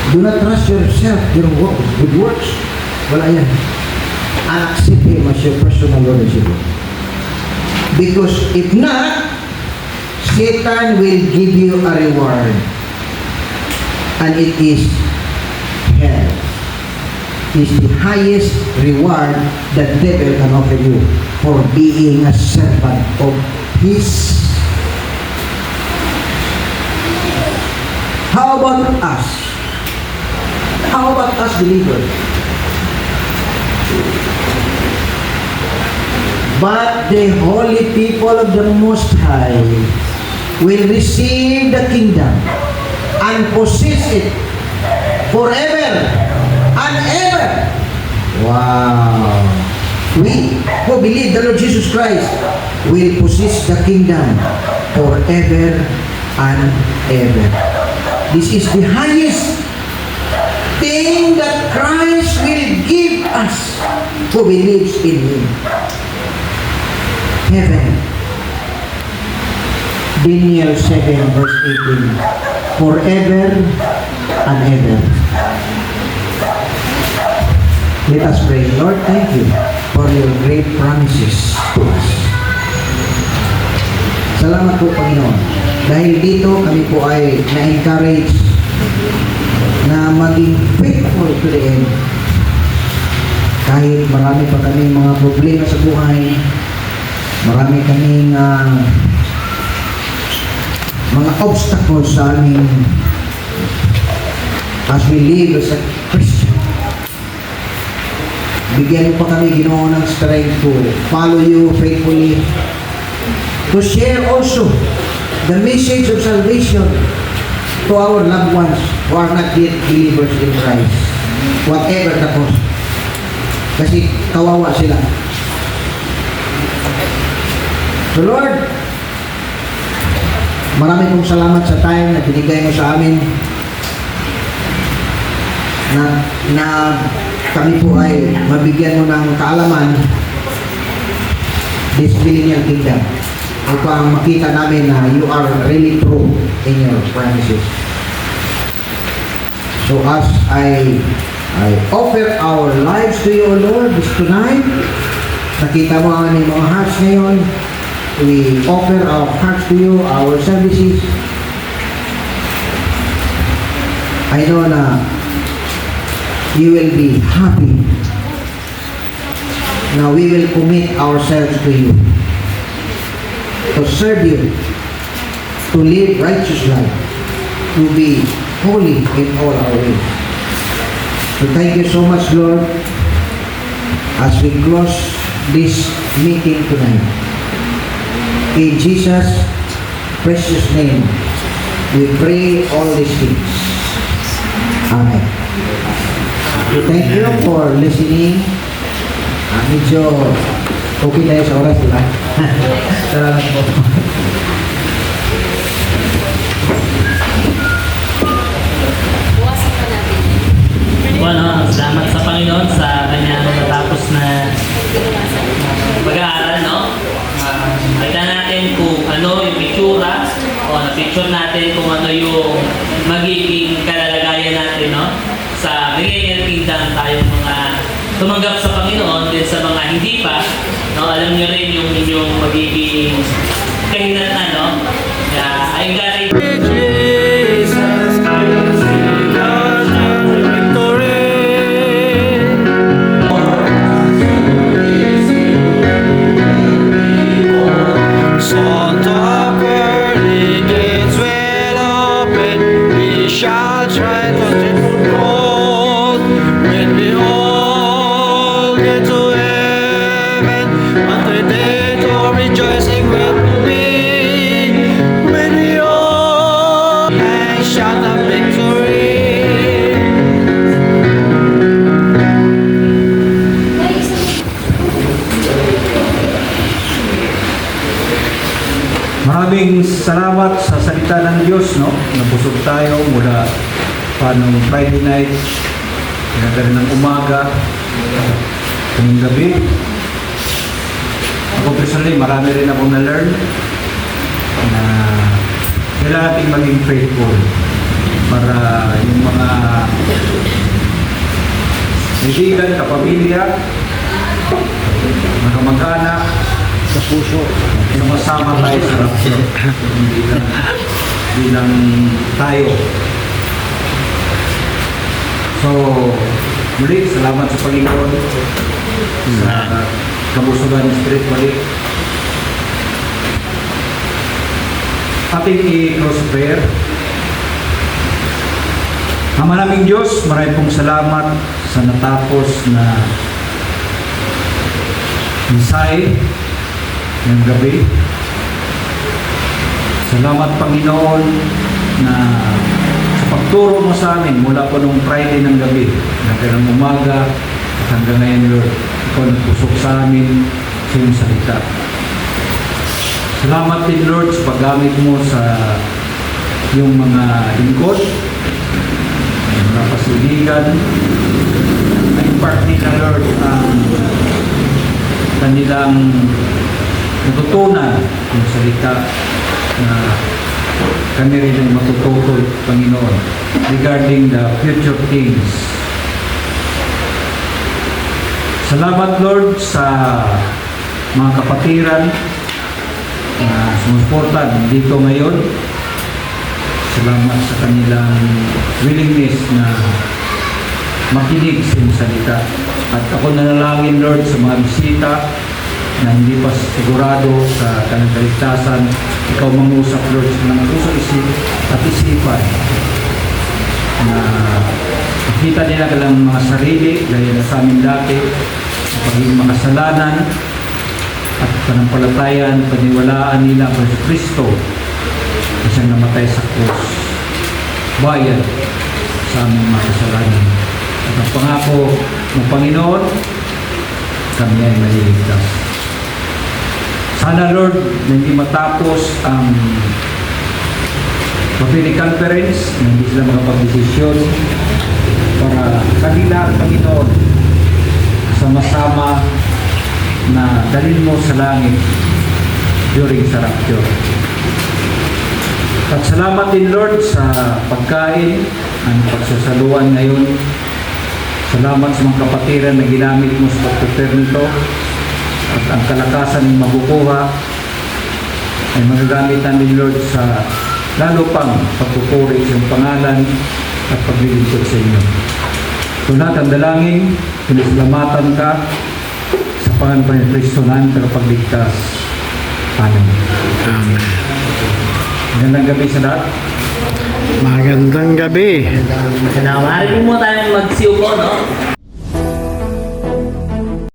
Do not trust yourself, your good works. Wala yan. Accept Him as your personal Lord and Savior. Because if not, Satan will give you a reward. And it is hell. It is the highest reward that devil can offer you for being a servant of his. How about us? How about us believers? But the holy people of the Most High will receive the kingdom and possess it forever and ever. Wow! We who believe the Lord Jesus Christ will possess the kingdom forever and ever. This is the highest thing that Christ will give us who believes in Him. Heaven. Daniel 7 verse 18. Forever and ever. Let us pray. Lord, thank you for your great promises to us. Salamat po, Panginoon. Dahil dito kami po ay na-encourage na maging faithful to the end. Kahit marami pa kami mga problema sa buhay, marami kaming mga obstacles sa aming as we live as a Christian. Bigyan mo pa kami, Ginoo, ng strength to follow you faithfully, to share also the message of salvation to our loved ones who are not yet believers in Christ, whatever the cost. Kasi kawawa sila. So Lord, marami pong salamat sa time na binigay mo sa amin na kami po ay mabigyan mo ng kaalaman this millennial kingdom upang makita namin na you are really true in your promises. So as I offer our lives to you, O Lord, this tonight, nakita mo ang aming mga hearts ngayon. We offer our hearts to you, our services. I know na you will be happy. Now we will commit ourselves to you, to serve you, to live righteous life, to be holy in all our ways. So thank you so much, Lord, as we close this meeting tonight. In Jesus' precious name, we pray all these things. Amen. Thank you for listening. Medyo okay tayo sa oras, diba? Salamat po. Bueno, salamat sa Panginoon sa kanyang natapos na pag-aaral, no? Kita natin kung ano yung pictura o na-picture natin kung ano yung magiging kalalagayan natin, no? Sa millennial kingdom, tayong mga tumanggap sa Panginoon, din sa mga hindi pa, no? Alam niyo rin yung inyong magiging kahinatan, no? Ay gari. Maraming salamat sa salita ng Diyos, no? Nabusog tayo mula pa nung Friday night, pinagdala ng umaga, ng gabi. Ako personally, marami rin akong na-learn na kailangan natin maging faithful. para yung mga kaibigan, kapamilya, mga kamag-anak, Sa puso. sumasama tayo sa rapture bilang tayo. So, muli, salamat sa Panginoon sa kabusugan ng Spirit muli. Ating i-close prayer. Ama naming Diyos, maraming pong salamat sa natapos na mensahe ng gabi. Salamat Panginoon na sa pagturo mo sa amin mula po nung Friday ng gabi hanggang umaga at hanggang ngayon Lord, ikaw nagpusok sa amin sa iyong salita. Salamat din Lord sa paggamit mo sa iyong mga lingkod, mga kasibigan, na impart nila Lord ang kanilang natutunan ng salita na kami rin ay matututo, Panginoon, regarding the future things. Salamat, Lord, sa mga kapatiran na sumusuporta dito ngayon. Salamat sa kanilang willingness na makinig sa iyong salita. At ako nanalangin, Lord, sa mga bisita na hindi pa sigurado sa kanilang kaligtasan. Ikaw mangusap, Lord, sa mga puso at isipan na makita nila kanilang mga sarili gaya na sa amin dati sa pagiging makasalanan at panampalatayaan, paniwalaan nila sa Kristo na siyang namatay sa krus. Bayad sa aming mga kasalanan. At ang pangako ng Panginoon, kami ay maliligtas. Sana Lord, na hindi matapos ang Papili Conference, na hindi sila makapag-desisyon para kanila, Panginoon, sama-sama na dalhin mo sa langit during sa rapture. At salamat din Lord sa pagkain, ang pagsasaluan ngayon. Salamat sa mga kapatiran na ginamit mo sa pag-prepare nito at ang kalakasan ng makukuha ay magagamit namin Lord sa lalo pang pagpupuri sa iyong pangalan at paglilingkod sa inyo. Tunat ang dalangin, pinasalamatan ka sa pangalan ng Kristo namin tagapagligtas. Amen. Amen. Magandang gabi sa lahat. Magandang gabi. Maaari po mo tayong magsiupo, no?